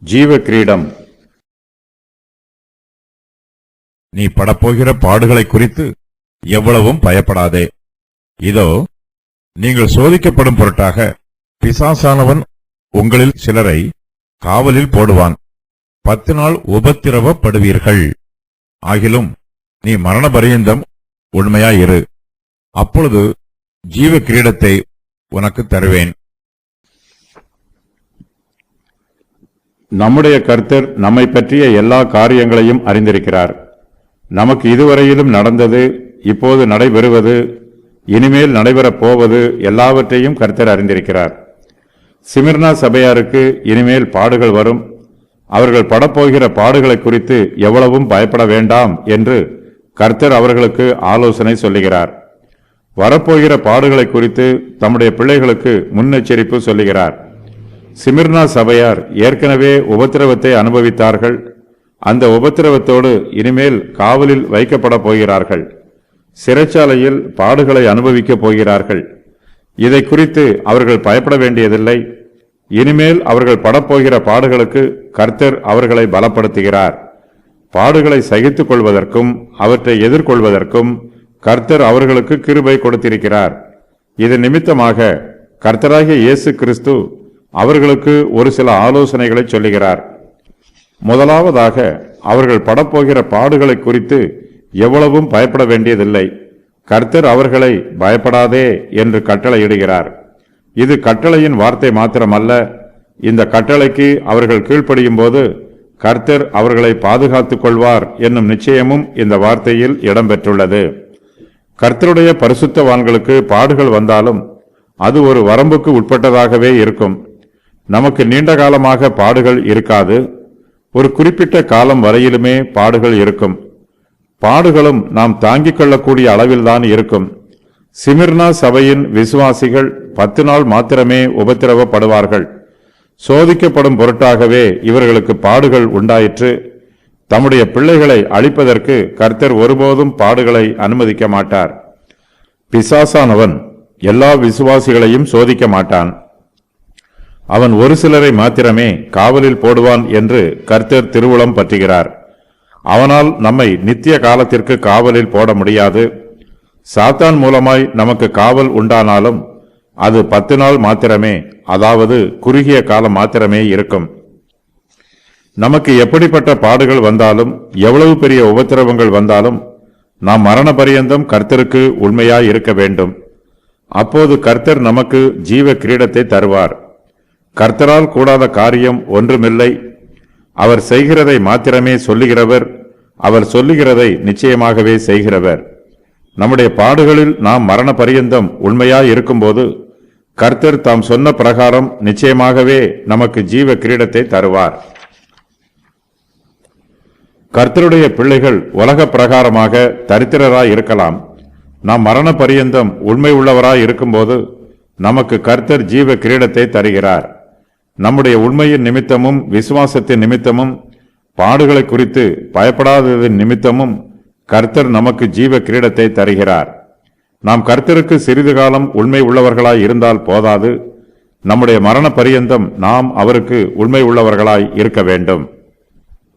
ஜீவ கிரீடம். நீ படப்போகிற பாடுகளை குறித்து எவ்வளவும் பயப்படாதே. இதோ, நீங்கள் சோதிக்கப்படும் பொருட்டாக பிசாசானவன் உங்களில் சிலரை காவலில் போடுவான். 10 நாள் உபத்திரவப்படுவீர்கள். ஆகிலும் நீ மரண பரியந்தம் உண்மையாயிரு. அப்பொழுது ஜீவ கிரீடத்தை உனக்கு தருவேன். நம்முடைய கர்த்தர் நம்மை பற்றிய எல்லா காரியங்களையும் அறிந்திருக்கிறார். நமக்கு இதுவரையிலும் நடந்தது, இப்போது நடைபெறுவது, இனிமேல் நடைபெறப் போவது எல்லாவற்றையும் கர்த்தர் அறிந்திருக்கிறார். சிமிர்னா சபையாருக்கு இனிமேல் பாடுகள் வரும். அவர்கள் படப்போகிற பாடுகளை குறித்து எவ்வளவும் பயப்பட வேண்டாம் என்று கர்த்தர் அவர்களுக்கு ஆலோசனை சொல்லுகிறார். வரப்போகிற பாடுகளை குறித்து தம்முடைய பிள்ளைகளுக்கு முன்னெச்சரிப்பு சொல்லுகிறார். சிமிர்னா சபையார் ஏற்கனவே உபத்திரவத்தை அனுபவித்தார்கள். அந்த உபத்திரவத்தோடு இனிமேல் காவலில் வைக்கப்பட போகிறார்கள். சிறைச்சாலையில் பாடுகளை அனுபவிக்கப் போகிறார்கள். இதை குறித்து அவர்கள் பயப்பட வேண்டியதில்லை. இனிமேல் அவர்கள் படப்போகிற பாடுகளுக்கு கர்த்தர் அவர்களை பலப்படுத்துகிறார். பாடுகளை சகித்துக் கொள்வதற்கும் அவற்றை எதிர்கொள்வதற்கும் கர்த்தர் அவர்களுக்கு கிருபை கொடுத்திருக்கிறார். இது நிமித்தமாக கர்த்தராகிய இயேசு கிறிஸ்து அவர்களுக்கு ஒரு சில ஆலோசனைகளை சொல்லுகிறார். முதலாவதாக, அவர்கள் படப்போகிற பாடுகளை குறித்து எவ்வளவும் பயப்பட வேண்டியதில்லை. கர்த்தர் அவர்களை பயப்படாதே என்று கட்டளையிடுகிறார். இது கட்டளையின் வார்த்தை மாத்திரமல்ல. இந்த கட்டளைக்கு அவர்கள் கீழ்ப்படியும் போது கர்த்தர் அவர்களை பாதுகாத்துக் கொள்வார் என்னும் நிச்சயமும் இந்த வார்த்தையில் இடம்பெற்றுள்ளது. கர்த்தருடைய பரிசுத்தவான்களுக்கு பாடுகள் வந்தாலும் அது ஒரு வரம்புக்கு உட்பட்டதாகவே இருக்கும். நமக்கு நீண்ட காலமாக பாடுகள் இருக்காது. ஒரு குறிப்பிட்ட காலம் வரையிலுமே பாடுகள் இருக்கும். பாடுகளும் நாம் தாங்கிக் கொள்ளக்கூடிய அளவில்தான் இருக்கும். சிமிர்னா சபையின் விசுவாசிகள் 10 நாள் மாத்திரமே உபத்திரவப்படுவார்கள். சோதிக்கப்படும் பொருட்டாகவே இவர்களுக்கு பாடுகள் உண்டாயிற்று. தம்முடைய பிள்ளைகளை அழிப்பதற்கு கர்த்தர் ஒருபோதும் பாடுகளை அனுமதிக்க மாட்டார். பிசாசானவன் எல்லா விசுவாசிகளையும் சோதிக்க மாட்டான். அவன் ஒரு சிலரை மாத்திரமே காவலில் போடுவான் என்று கர்த்தர் திருவுளம் பற்றுகிறார். அவனால் நம்மை நித்திய காலத்திற்கு காவலில் போட முடியாது. சாத்தான் மூலமாய் நமக்கு காவல் உண்டானாலும் அது 10 நாள் மாத்திரமே, அதாவது குறுகிய காலம் மாத்திரமே இருக்கும். நமக்கு எப்படிப்பட்ட பாடுகள் வந்தாலும், எவ்வளவு பெரிய உபத்திரவங்கள் வந்தாலும், நாம் மரண பரியந்தம் கர்த்தருக்கு உண்மையாய் இருக்க வேண்டும். அப்போது கர்த்தர் நமக்கு ஜீவ கிரீடத்தை தருவார். கர்த்தரால் கூடாத காரியம் ஒன்றுமில்லை. அவர் செய்கிறதை மாத்திரமே சொல்லுகிறவர். அவர் சொல்லுகிறதை நிச்சயமாகவே செய்கிறவர். நம்முடைய பாடுகளில் நாம் மரண பரியந்தம் உண்மையாய் இருக்கும்போது கர்த்தர் தாம் சொன்ன பிரகாரம் நிச்சயமாகவே நமக்கு ஜீவ கிரீடத்தை தருவார். கர்த்தருடைய பிள்ளைகள் உலக பிரகாரமாக தரித்திரராய் இருக்கலாம். நாம் மரண பரியந்தம் உண்மை உள்ளவராய் இருக்கும்போது நமக்கு கர்த்தர் ஜீவ கிரீடத்தை தருகிறார். நம்முடைய உண்மையின் நிமித்தமும் விசுவாசத்தின் நிமித்தமும் பாடுகளை குறித்து பயப்படாததின் நிமித்தமும் கர்த்தர் நமக்கு ஜீவ கிரீடத்தை தருகிறார். நாம் கர்த்தருக்கு சிறிது காலம் உண்மை உள்ளவர்களாய் இருந்தால் போதாது. நம்முடைய மரண பரியந்தம் நாம் அவருக்கு உண்மை உள்ளவர்களாய் இருக்க வேண்டும்.